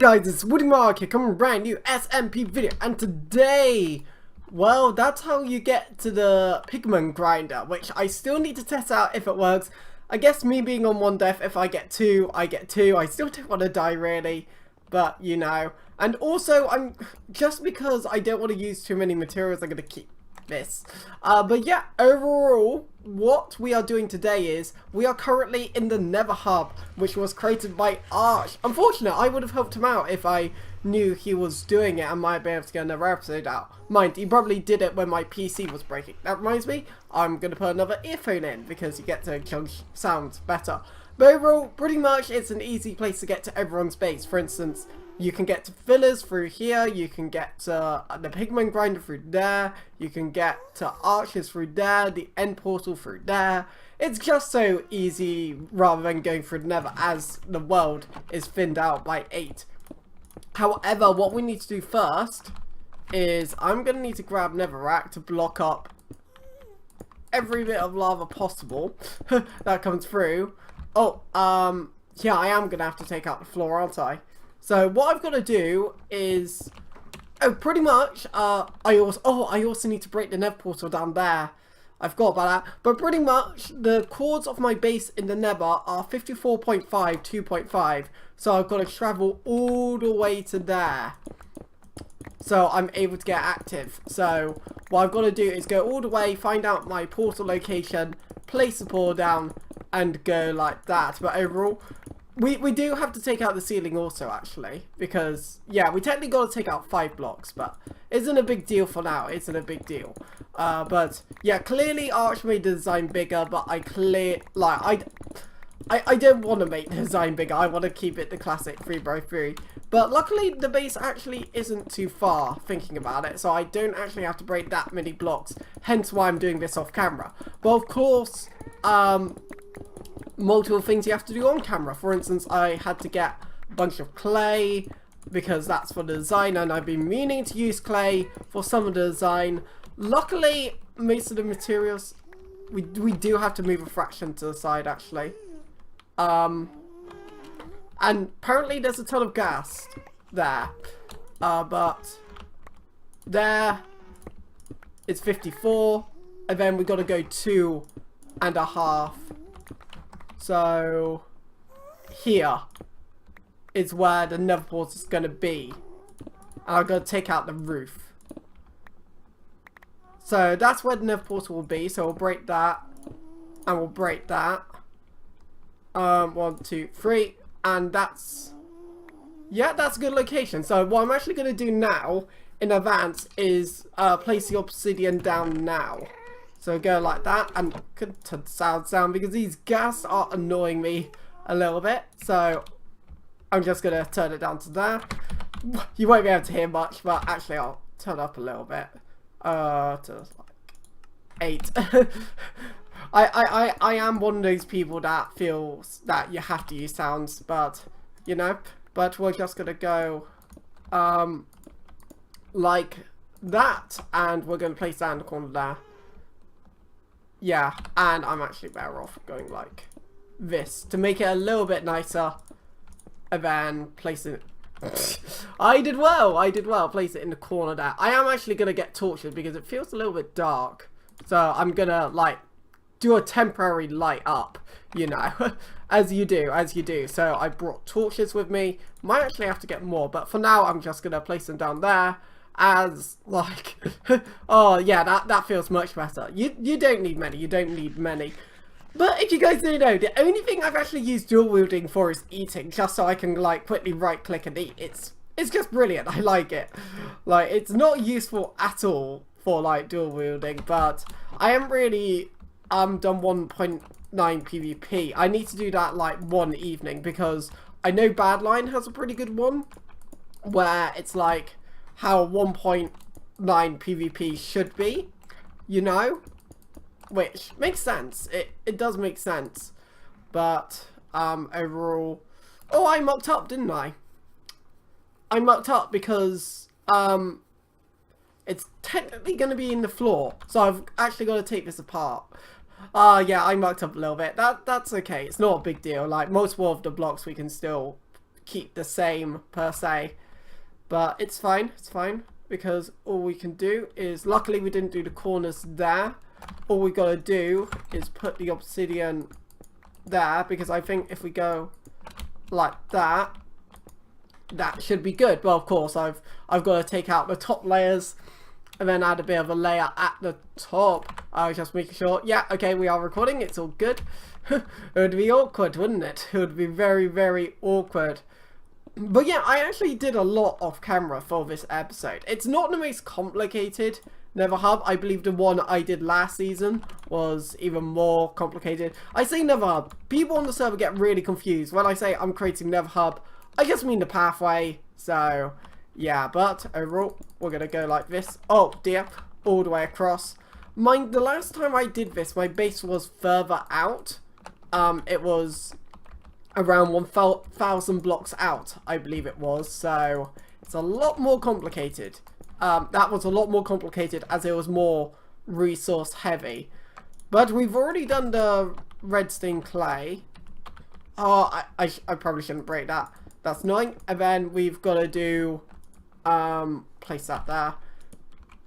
guys, it's Wynncraft here coming with a brand new SMP video, and today, well, that's how you get to the pigment grinder, which I still need to test out if it works. I guess me being on one death, if I get two, I get two. I still don't want to die really, but you know. And also, just because I don't want to use too many materials, I'm going to keep this. But yeah, overall, what we are doing today is we are currently in the Nether hub, which was created by Arch. Unfortunately, I would have helped him out if I knew he was doing it and might be able to get another episode out. Mind, he probably did it when my PC was breaking. That reminds me, I'm going to put another earphone in because you get to judge sounds better. But overall, pretty much it's an easy place to get to everyone's base. For instance, you can get to fillers through here, you can get to the pigment grinder through there, you can get to arches through there, the end portal through there. It's just so easy rather than going through the Nether, as the world is thinned out by 8. However, what we need to do first is I'm going to need to grab netherrack to block up every bit of lava possible that comes through. Oh, yeah, I am going to have to take out the floor, aren't I? So what I've got to do is, pretty much, I also need to break the Nether portal down there. I forgot about that. But pretty much, the chords of my base in the Nether are 54.5, 2.5. So I've got to travel all the way to there. So I'm able to get active. So what I've got to do is go all the way, find out my portal location, place the portal down, and go like that. But overall, we do have to take out the ceiling also, actually, because, yeah, we technically got to take out 5 blocks, but isn't a big deal for now, isn't a big deal. But, yeah, clearly Arch made the design bigger, but I don't want to make the design bigger. I want to keep it the classic 3x3. But luckily, the base actually isn't too far, thinking about it, so I don't actually have to break that many blocks, hence why I'm doing this off camera. But, of course, multiple things you have to do on camera. For instance, I had to get a bunch of clay because that's for the design, and I've been meaning to use clay for some of the design. Luckily, most of the materials we do have to move a fraction to the side, actually. And apparently there's a ton of gas there, but there it's 54, and then we got to go 2.5. So here is where the Nether portal is going to be, and I'm going to take out the roof. So that's where the Nether portal will be. So we'll break that, and we'll break that. 1, 2, 3, and that's, yeah, that's a good location. So what I'm actually going to do now in advance is place the obsidian down now. So go like that, and could turn sound down because these gas are annoying me a little bit. So I'm just gonna turn it down to there. You won't be able to hear much, but actually I'll turn up a little bit. To like 8. I am one of those people that feels that you have to use sounds, but you know. But we're just gonna go like that, and we're gonna place that in the corner there. Yeah, and I'm actually better off going like this to make it a little bit nicer, and then place it. I did well, place it in the corner there. I am actually going to get torches because it feels a little bit dark. So I'm going to like do a temporary light up, you know, as you do. So I brought torches with me. Might actually have to get more, but for now I'm just going to place them down there. As like oh yeah, that feels much better. You don't need many, but if you guys don't know, the only thing I've actually used dual wielding for is eating, just so I can like quickly right click and eat. It's just brilliant. I like it. Like, it's not useful at all for like dual wielding, but I am really done 1.9 PvP. I need to do that like one evening because I know Badline has a pretty good one where it's like how 1.9 PvP should be, you know, which makes sense. It does make sense, but overall, oh, I mucked up, didn't I? I mucked up because it's technically going to be in the floor, so I've actually got to take this apart. Yeah, I mucked up a little bit. That's okay. It's not a big deal. Like, multiple of the blocks we can still keep the same per se. But it's fine, because all we can do is, luckily we didn't do the corners there. All we gotta do is put the obsidian there, because I think if we go like that, that should be good. Well, of course, I've got to take out the top layers and then add a bit of a layer at the top. I was just making sure. Yeah, okay, we are recording. It's all good. It would be awkward, wouldn't it? It would be very, very awkward. But yeah, I actually did a lot off camera for this episode. It's not the most complicated Nether Hub. I believe the one I did last season was even more complicated. I say Nether Hub. People on the server get really confused. When I say I'm creating Nether Hub, I just mean the pathway. So yeah, but overall, we're going to go like this. Oh dear, all the way across. Mind, the last time I did this, my base was further out. It was around 1,000 blocks out, I believe it was. So it's a lot more complicated. That was a lot more complicated as it was more resource heavy. But we've already done the redstone clay. Oh, I probably shouldn't break that. That's annoying. And then we've got to do, place that there.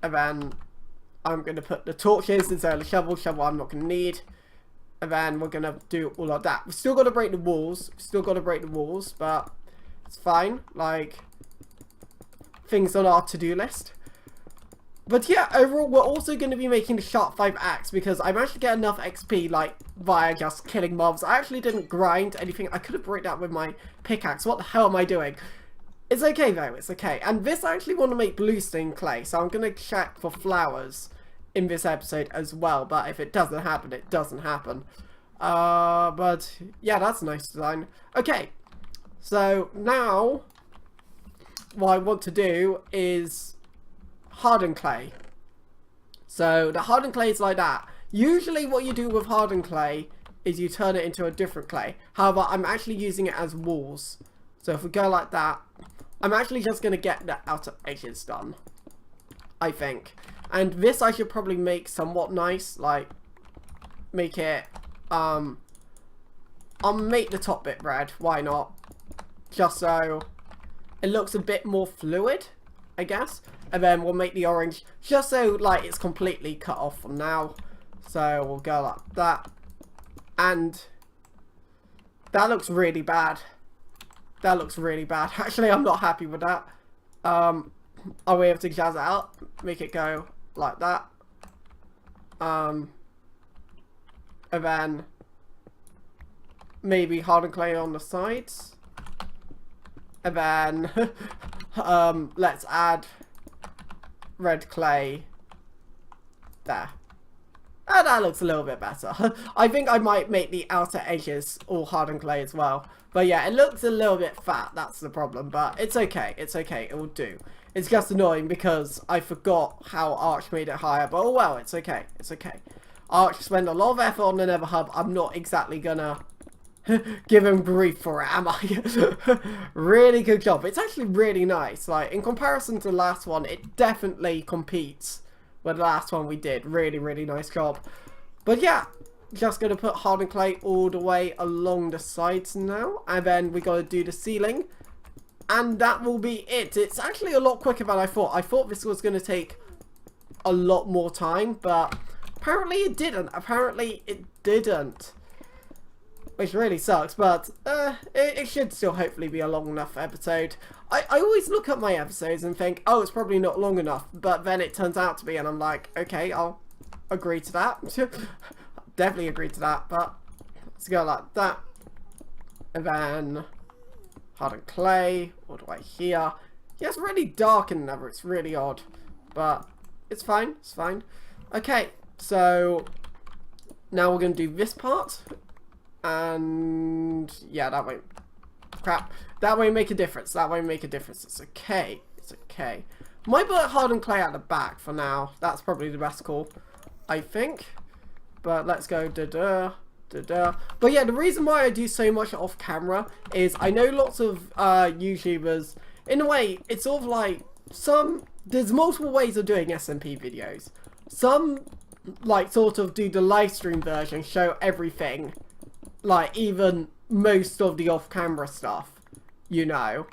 And then I'm going to put the torches instead of the shovel. Shovel I'm not going to need. And then we're going to do all of that. We've still got to break the walls. But it's fine. Like, things on our to-do list. But yeah, overall, we're also going to be making the Sharp 5 axe, because I'm actually getting enough XP, like, via just killing mobs. I actually didn't grind anything. I could have broke that with my pickaxe. What the hell am I doing? It's okay, though. It's okay. And this, I actually want to make bluestone clay, so I'm going to check for flowers in this episode as well. But if it doesn't happen, it doesn't happen. But yeah, that's a nice design. Okay, so now what I want to do is hardened clay. So the hardened clay is like that. Usually what you do with hardened clay is you turn it into a different clay. However, I'm actually using it as walls. So if we go like that, I'm actually just going to get the outer edges done, I think. And this I should probably make somewhat nice, like make it, I'll make the top bit red, why not? Just so it looks a bit more fluid, I guess. And then we'll make the orange just so like it's completely cut off from now. So we'll go like that. And that looks really bad. That looks really bad. Actually, I'm not happy with that. Are we able to jazz it out? Make it go like that. And then maybe hardened clay on the sides. And then let's add red clay there. And that looks a little bit better. I think I might make the outer edges all hardened clay as well. But yeah, it looks a little bit fat. That's the problem. But it's okay. It's okay. It will do. It's just annoying because I forgot how Arch made it higher. But oh well, it's okay. It's okay. Arch spent a lot of effort on the Nether Hub. I'm not exactly gonna give him grief for it, am I? Really good job. It's actually really nice. Like, in comparison to the last one, it definitely competes with the last one we did. Really, really nice job. But yeah, just going to put hardened clay all the way along the sides now. And then we got to do the ceiling. And that will be it. It's actually a lot quicker than I thought. I thought this was going to take a lot more time, but apparently it didn't. Apparently it didn't. Which really sucks, but it should still hopefully be a long enough episode. I always look at my episodes and think, oh, it's probably not long enough, but then it turns out to be, and I'm like, okay, I'll agree to that. Definitely agree to that, but let's go like that. And then hardened clay all the way here. Yeah, it's really dark in the Nether, it's really odd, but it's fine, it's fine. Okay, so now we're going to do this part. And yeah, that won't, crap, that won't make a difference. That won't make a difference. It's okay. It's okay. Might put hardened clay at the back for now. That's probably the best call, I think. But let's go da-da, da-da. But yeah, the reason why I do so much off camera is I know lots of YouTubers, in a way, it's sort of like there's multiple ways of doing SMP videos. Some like sort of do the live stream version, show everything. Like, even most of the off-camera stuff. you know,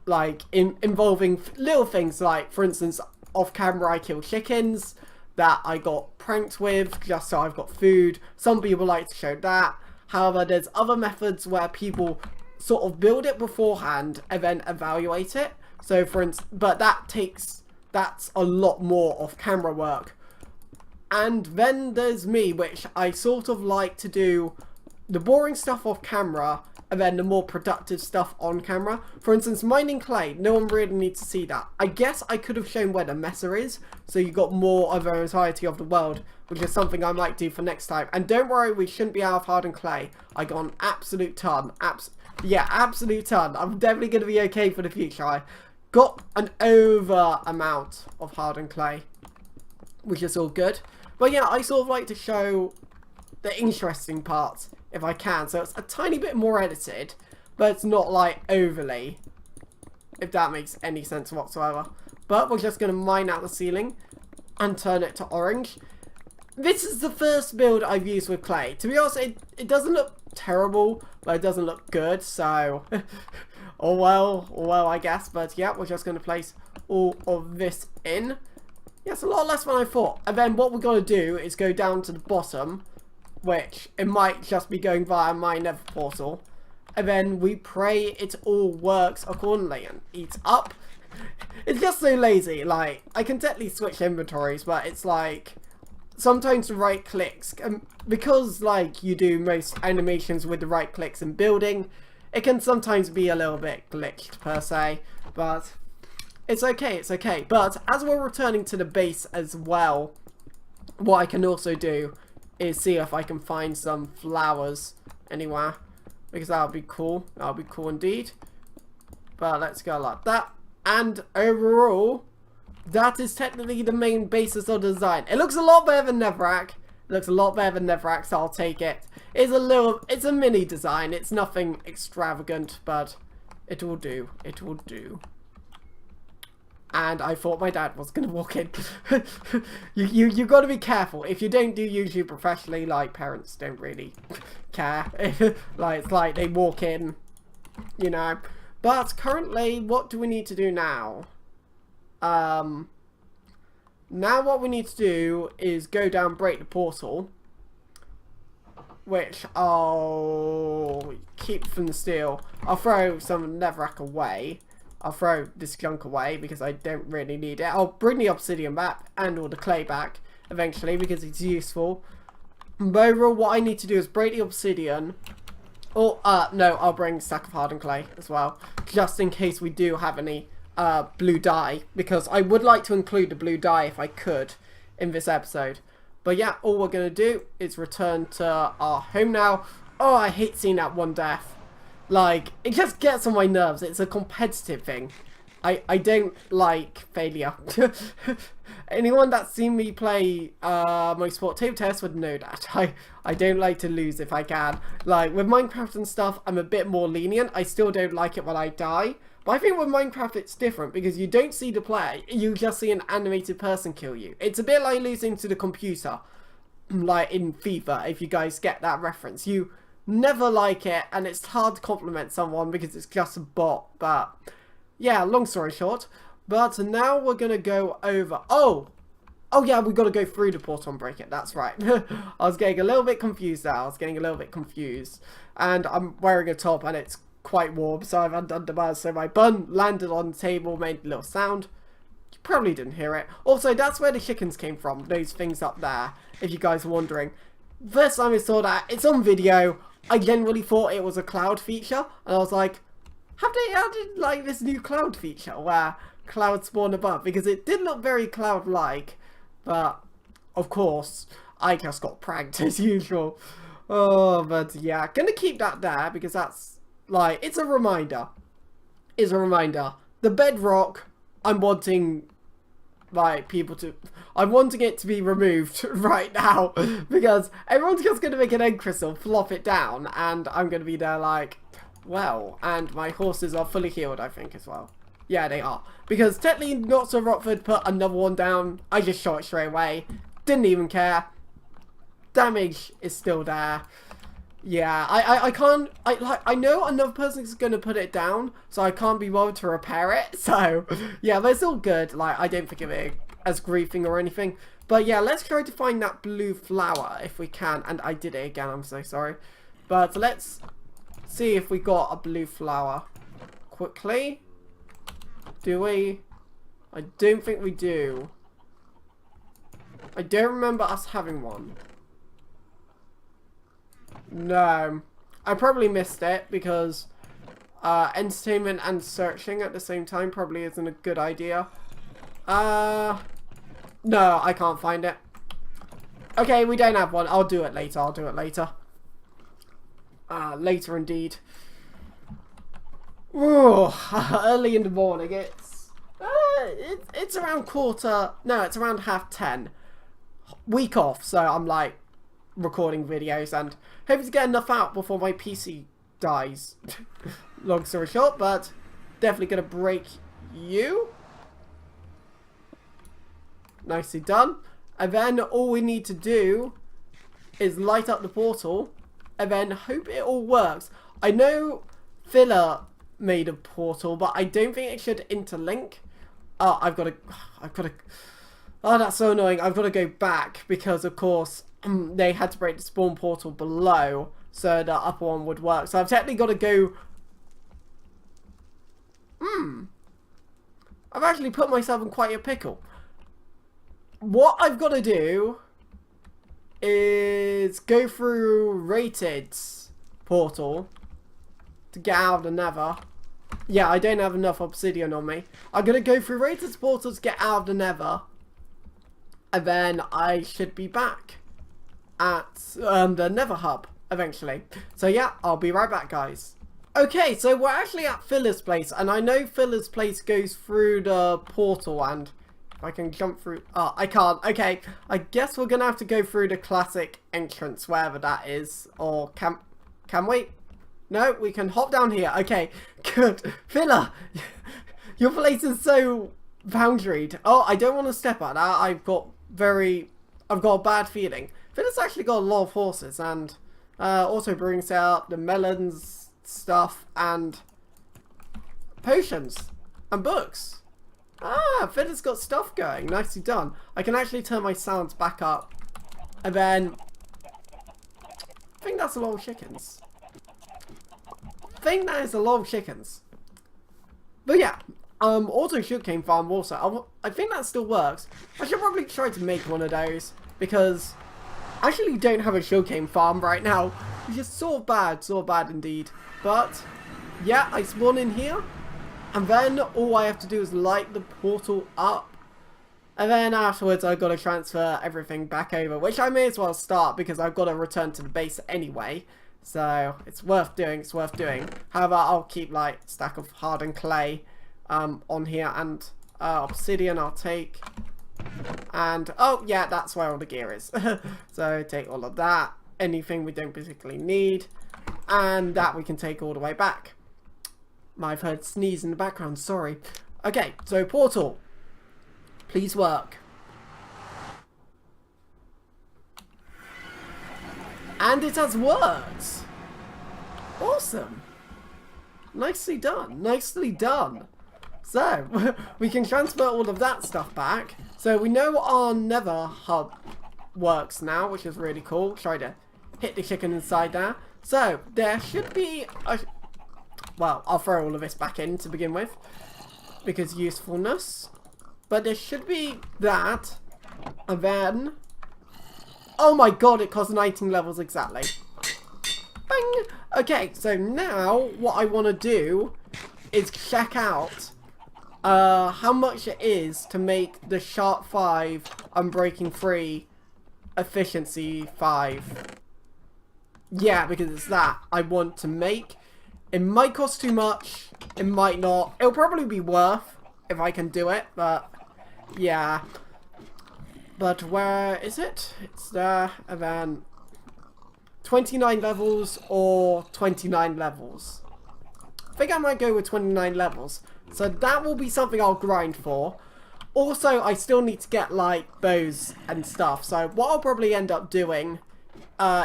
like involving little things like, for instance, off camera I kill chickens that I got pranked with just so I've got food. Some people like to show that. However, there's other methods where people sort of build it beforehand and then evaluate it. So for instance, but that's a lot more off camera work. And then there's me, which I sort of like to do the boring stuff off camera and then the more productive stuff on camera. For instance, mining clay, no one really needs to see that. I guess I could have shown where the Nether is, so you got more of an entirety of the world, which is something I might do for next time. And don't worry, we shouldn't be out of hardened clay. I got an absolute ton. Absolute ton. I'm definitely going to be okay for the future. I got an over amount of hardened clay, which is all good. But yeah, I sort of like to show the interesting parts if I can. So it's a tiny bit more edited, but it's not like overly, if that makes any sense whatsoever. But we're just going to mine out the ceiling and turn it to orange. This is the first build I've used with clay. To be honest, it doesn't look terrible, but it doesn't look good, so oh well, I guess. But yeah, we're just going to place all of this in. Yeah, it's a lot less than I thought. And then what we're going to do is go down to the bottom, which it might just be going via my nether portal. And then we pray it all works accordingly and eats up. It's just so lazy. Like, I can technically switch inventories, but it's like sometimes the right clicks, because like you do most animations with the right clicks and building, it can sometimes be a little bit glitched per se, but it's okay, it's okay. But as we're returning to the base as well, what I can also do is see if I can find some flowers anywhere, because that would be cool. That would be cool indeed. But let's go like that. And overall, that is technically the main basis of the design. It looks a lot better than Netherrack. It looks a lot better than Netherrack, so I'll take it. It's a mini design. It's nothing extravagant, but it will do. It will do. And I thought my dad was gonna walk in. you got to be careful. If you don't do YouTube professionally, like, parents don't really care. Like, it's like they walk in, you know. But currently, what do we need to do now? Now what we need to do is go down, break the portal, which I'll keep from the steel. I'll throw some netherrack away. I'll throw this junk away because I don't really need it. I'll bring the obsidian back and all the clay back eventually because it's useful. But overall, what I need to do is break the obsidian. Or, no, I'll bring a stack of hardened clay as well, just in case we do have any blue dye, because I would like to include the blue dye if I could in this episode. But yeah, all we're going to do is return to our home now. Oh, I hate seeing that one death. Like, it just gets on my nerves. It's a competitive thing. I don't like failure. Anyone that's seen me play my sport table test would know that. I don't like to lose if I can. Like, with Minecraft and stuff, I'm a bit more lenient. I still don't like it when I die. But I think with Minecraft it's different because you don't see the player. You just see an animated person kill you. It's a bit like losing to the computer. Like in FIFA, if you guys get that reference. You never like it, and it's hard to compliment someone because it's just a bot. But yeah, long story short. But now we're gonna go over. Oh yeah, we gotta go through the portal and break it. That's right. I was getting a little bit confused there. And I'm wearing a top, and it's quite warm, so I've undone the buzz. So my bun landed on the table, made a little sound. You probably didn't hear it. Also, that's where the chickens came from. Those things up there, if you guys are wondering. First time I saw that, it's on video. I generally thought it was a cloud feature, and I was like, have they added like this new cloud feature where clouds spawn above? Because it did look very cloud-like, but of course I just got pranked as usual. Oh, but yeah, gonna keep that there because that's like, it's a reminder. The bedrock, I'm wanting like I'm wanting it to be removed right now because everyone's just gonna make an egg crystal, flop it down, and I'm gonna be there like, well, and my horses are fully healed, I think, as well. Yeah, they are. Because technically, Not So Rockford put another one down. I just shot it straight away. Didn't even care. Damage is still there. Yeah, I can't, I know another person's gonna put it down, so I can't be bothered to repair it, so, yeah, but it's all good, like, I don't think of it as griefing or anything, but yeah, let's try to find that blue flower if we can, and I did it again, I'm so sorry, but let's see if we got a blue flower, quickly, do we? I don't think we do. I don't remember us having one. No, I probably missed it because entertainment and searching at the same time probably isn't a good idea. No, I can't find it. Okay, we don't have one. I'll do it later. I'll do it later. Later indeed. Ooh, early in the morning. It's around it's around 10:30. Week off, so I'm like recording videos and hoping to get enough out before my PC dies. Long story short, but definitely gonna break you. Nicely done. And then all we need to do is light up the portal and then hope it all works. I know Filler made a portal, but I don't think it should interlink. Oh, I've got to, oh, that's so annoying. I've got to go back because, of course, they had to break the spawn portal below so the upper one would work. So I've technically got to go... I've actually put myself in quite a pickle. What I've got to do is go through Rated's portal to get out of the Nether. Yeah, I don't have enough obsidian on me. I'm going to go through Rated's portal to get out of the Nether. And then I should be back at the Nether hub eventually. So yeah, I'll be right back, guys. Okay, so we're actually at Filler's place, and I know Filler's place goes through the portal, and if I can jump through... Oh, I can't. Okay, I guess we're gonna have to go through the classic entrance, wherever that is. Or can we? No, we can hop down here. Okay, good. Filler, your place is so boundaried. Oh, I don't want to step on that. I've got a bad feeling. Filler's actually got a lot of horses, and also brings out the melons stuff and potions and books. Ah, Filler's got stuff going. Nicely done. I can actually turn my sounds back up, and then I think that's a lot of chickens. I think that is a lot of chickens. But yeah, auto sugarcane farm also. I think that still works. I should probably try to make one of those because I actually don't have a sugarcane farm right now, which is sort of bad indeed. But yeah, I spawn in here, and then all I have to do is light the portal up, and then afterwards I've got to transfer everything back over, which I may as well start because I've got to return to the base anyway. So it's worth doing, it's worth doing. However, I'll keep like a stack of hardened clay on here, and obsidian I'll take. And oh yeah, that's where all the gear is. So take all of that, anything we don't particularly need, and that we can take all the way back. I've heard sneeze in the background, sorry. Okay, so portal, please work. And it has worked. Awesome. Nicely done. Nicely done. So, we can transfer all of that stuff back. So we know our Nether hub works now, which is really cool. Try to hit the chicken inside there. So, there should be a... Well, I'll throw all of this back in to begin with, because usefulness. But there should be that. And then... Oh my god, it costs 19 levels exactly. Bang! Okay, so now what I want to do is check out how much it is to make the Sharp 5 Unbreaking 3 Efficiency 5. Yeah, because it's that I want to make. It might cost too much, it might not. It'll probably be worth if I can do it, but yeah. But where is it? It's there, and then 29 levels or 29 levels. I think I might go with 29 levels. So that will be something I'll grind for. Also, I still need to get like bows and stuff. So what I'll probably end up doing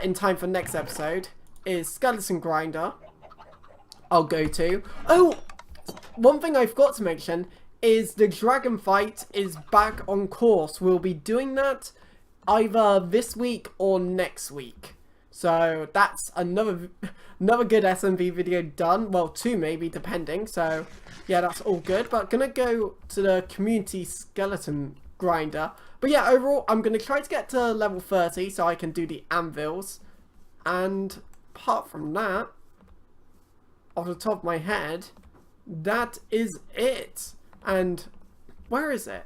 in time for next episode is skeleton grinder. I'll go to. Oh, one thing I forgot to mention is the dragon fight is back on course. We'll be doing that either this week or next week. So that's another good SMP video done. Well, 2 maybe, depending. So yeah, that's all good. But gonna go to the community skeleton grinder. But yeah, overall, I'm gonna try to get to level 30 so I can do the anvils. And apart from that, off the top of my head, that is it. And where is it?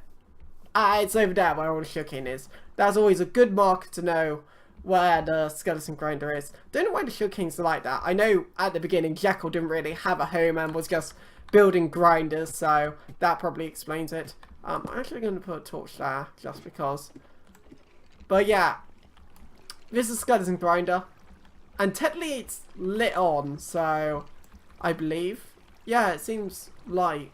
Ah, it's over there where all the sugarcane is. That's always a good marker to know where the skeleton grinder is. Don't know why the sugarcane's like that. I know at the beginning Jekyll didn't really have a home and was just building grinders, so that probably explains it. I'm actually going to put a torch there just because. But yeah, this is skeleton grinder, and technically it's lit on, so I believe. Yeah, it seems light.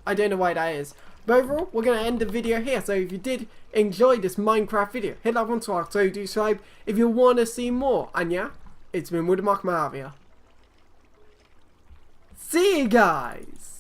I don't know why that is. But overall, we're going to end the video here. So if you did enjoy this Minecraft video, hit that one to so do subscribe if you want to see more. And yeah, it's been Wynncraft. See you guys!